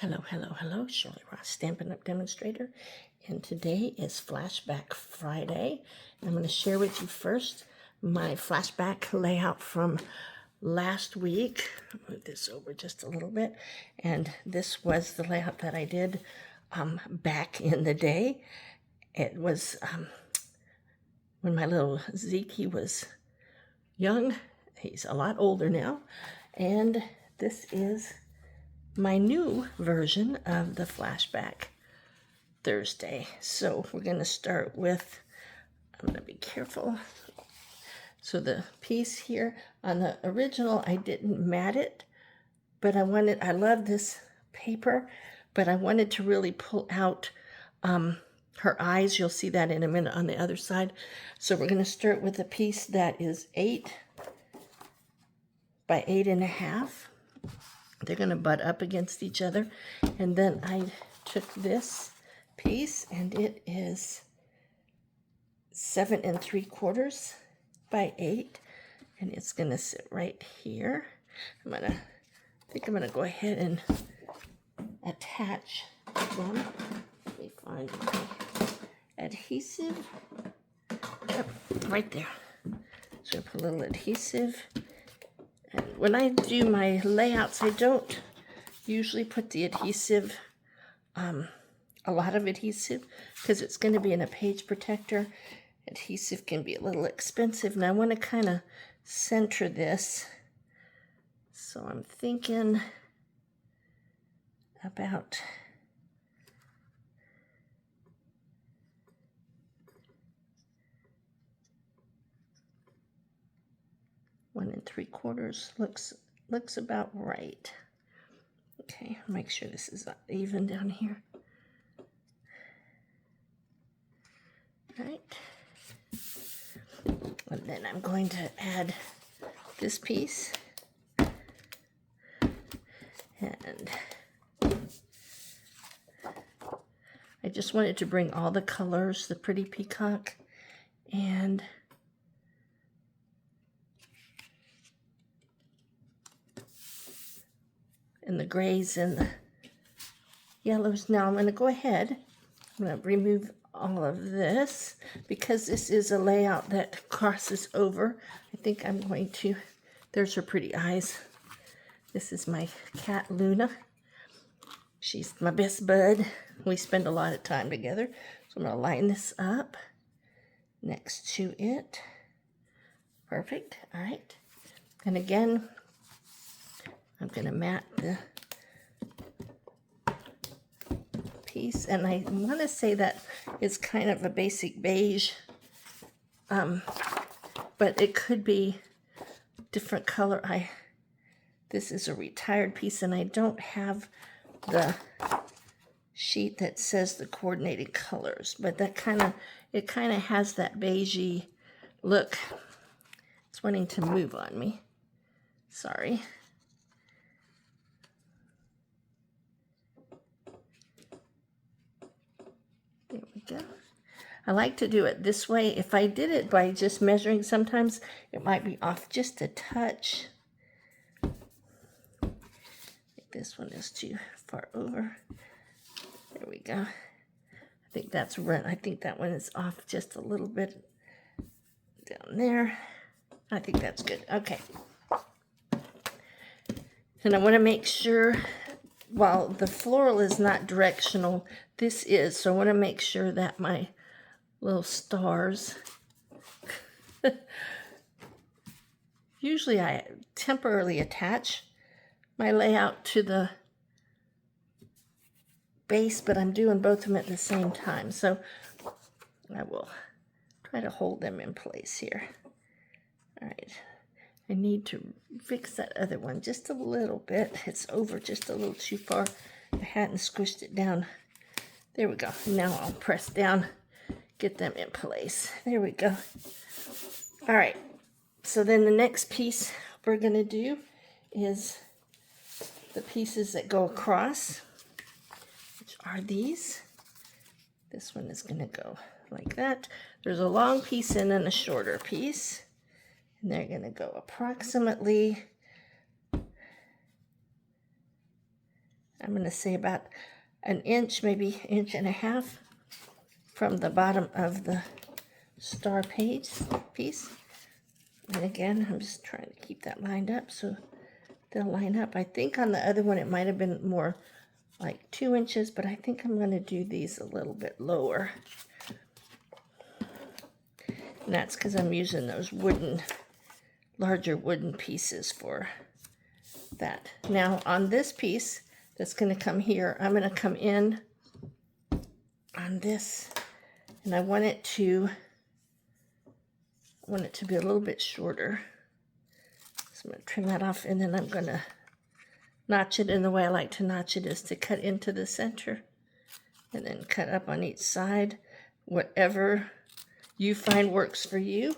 Hello, hello, hello, Shirley Ross, Stampin' Up! Demonstrator, and today is Flashback Friday. I'm going to share with you first my flashback layout from last week. I'll move this over just a little bit, and this was the layout that I did back in the day. It was when my little Zeke was young. He's a lot older now, and this is my new version of the Flashback Thursday. So we're going to start with, I'm going to be careful. So the piece here on the original, I didn't mat it, but I love this paper, but I wanted to really pull out her eyes. You'll see that in a minute on the other side. So we're going to start with a piece that is 8 by 8.5. They're going to butt up against each other. And then I took this piece, and it is 7 3/4 by 8. And it's going to sit right here. I think I'm going to go ahead and attach them. Let me find my adhesive. Yep, right there. So I put a little adhesive. And when I do my layouts, I don't usually put the adhesive, a lot of adhesive, because it's going to be in a page protector. Adhesive can be a little expensive, and I want to kind of center this. So I'm thinking about one and 3/4 looks about right. Okay, make sure this is even down here. All right. And then I'm going to add this piece. And I just wanted to bring all the colors, the pretty peacock and the grays and the yellows. Now I'm going to go ahead. I'm going to remove all of this because this is a layout that crosses over. I think I'm going to, there's her pretty eyes. This is my cat Luna. She's my best bud. We spend a lot of time together. So I'm going to line this up next to it. Perfect. All right. And again, I'm going to mat the piece, and I want to say that it's kind of a basic beige, but it could be different color. This is a retired piece, and I don't have the sheet that says the coordinated colors, but it kind of has that beigey look. It's wanting to move on me. Sorry. There we go. I like to do it this way. If I did it by just measuring, sometimes it might be off just a touch. I think this one is too far over. There we go. I think that's right. I think that one is off just a little bit down there. I think that's good. Okay. And I want to make sure, while the floral is not directional, this is. So I want to make sure that my little stars, usually I temporarily attach my layout to the base, but I'm doing both of them at the same time. So I will try to hold them in place here. All right. I need to fix that other one just a little bit. It's over just a little too far. I hadn't squished it down. There we go. Now I'll press down, get them in place. There we go. All right. So then the next piece we're going to do is the pieces that go across, which are these. This one is going to go like that. There's a long piece and then a shorter piece. And they're going to go approximately I'm going to say about an inch, maybe inch and a half from the bottom of the star piece. And again, I'm just trying to keep that lined up so they'll line up. I think on the other one it might have been more like 2 inches, but I think I'm going to do these a little bit lower. And that's because I'm using those larger wooden pieces for that. Now on this piece that's going to come here, I'm going to come in on this, and I want it to be a little bit shorter. So I'm going to trim that off, and then I'm going to notch it. And the way I like to notch it is to cut into the center and then cut up on each side, whatever you find works for you.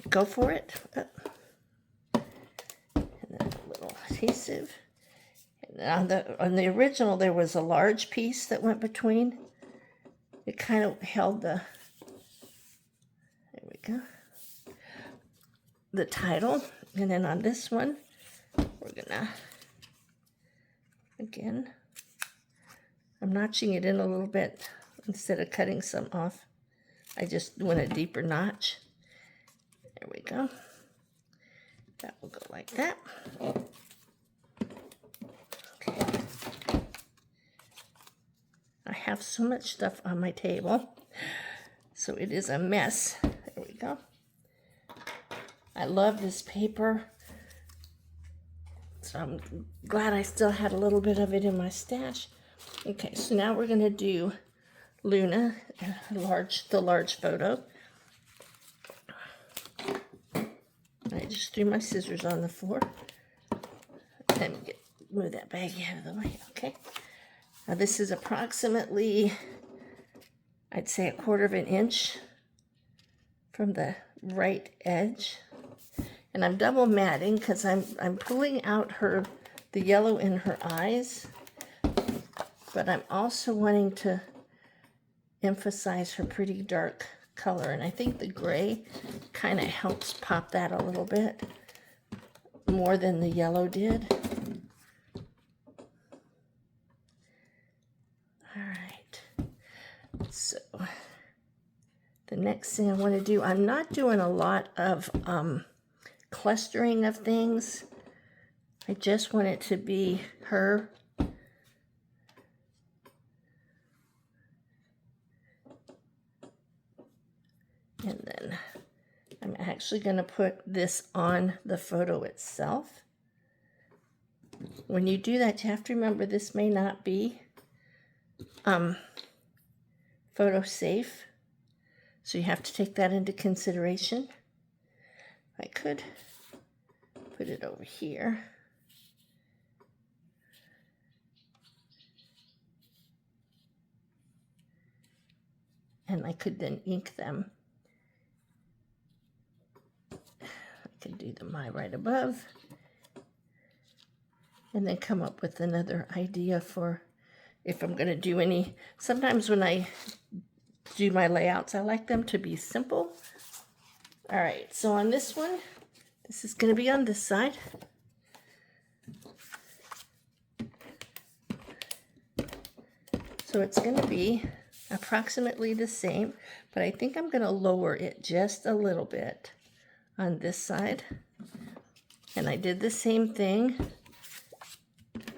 Go for it. And then a little adhesive. And on the original, there was a large piece that went between. It kind of held the, there we go, the title. And then on this one, we're gonna, again, I'm notching it in a little bit instead of cutting some off. I just want a deeper notch. There we go. That will go like that. Okay. I have so much stuff on my table, so it is a mess. There we go. I love this paper, so I'm glad I still had a little bit of it in my stash. Okay, so now we're going to do Luna, the large photo. I just threw my scissors on the floor. Let me move that bag out of the way. Okay. Now this is approximately, I'd say, 1/4 of an inch from the right edge. And I'm double matting because I'm pulling out the yellow in her eyes, but I'm also wanting to emphasize her pretty dark color, and I think the gray kind of helps pop that a little bit more than the yellow did. All right, so the next thing I want to do, I'm not doing a lot of clustering of things. I just want it to be her. And then I'm actually going to put this on the photo itself. When you do that, you have to remember this may not be photo safe. So you have to take that into consideration. I could put it over here. And I could then ink them. Can do the my right above, and then come up with another idea for if I'm going to do any. Sometimes when I do my layouts, I like them to be simple. All right, so on this one, this is going to be on this side. So it's going to be approximately the same, but I think I'm going to lower it just a little bit on this side. And I did the same thing,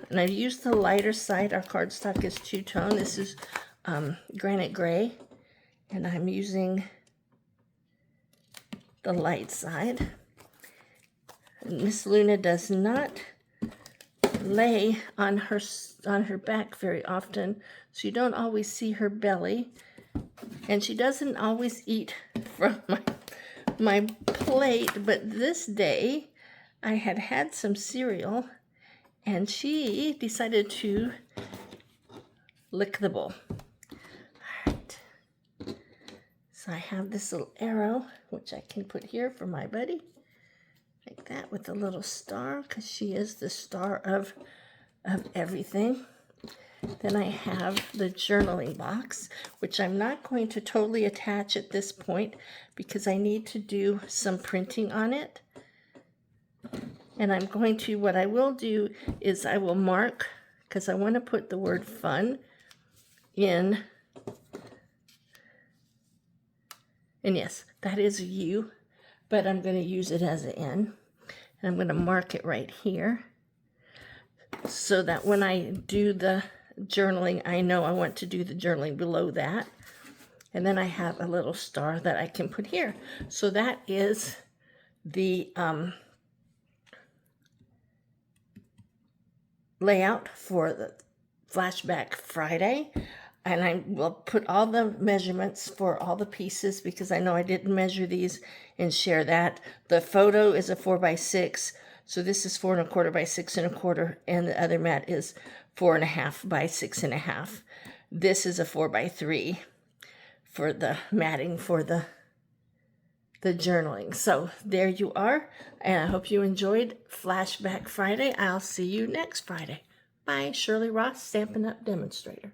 and I used the lighter side. Our cardstock is two-tone. This is granite gray, and I'm using the light side. Miss Luna does not lay on her back very often, so you don't always see her belly, and she doesn't always eat from my plate. But this day I had some cereal, and she decided to lick the bowl. All right, so I have this little arrow which I can put here for my buddy, like that, with a little star, because she is the star of everything. Then I have the journaling box, which I'm not going to totally attach at this point because I need to do some printing on it. And I'm going to, what I will do is I will mark, because I want to put the word fun in. And yes, that is a U, but I'm going to use it as an N. And I'm going to mark it right here so that when I do the journaling, I know I want to do the journaling below that. And then I have a little star that I can put here. So that is the layout for the Flashback Friday. And I will put all the measurements for all the pieces because I know I didn't measure these and share that. The photo is a 4x6. So this is 4 1/4 by 6 1/4. And the other mat is 4 1/2 by 6 1/2. This is a 4x3 for the matting for the journaling. So there you are. And I hope you enjoyed Flashback Friday. I'll see you next Friday. Bye. Shirley Ross, Stampin' Up! Demonstrator.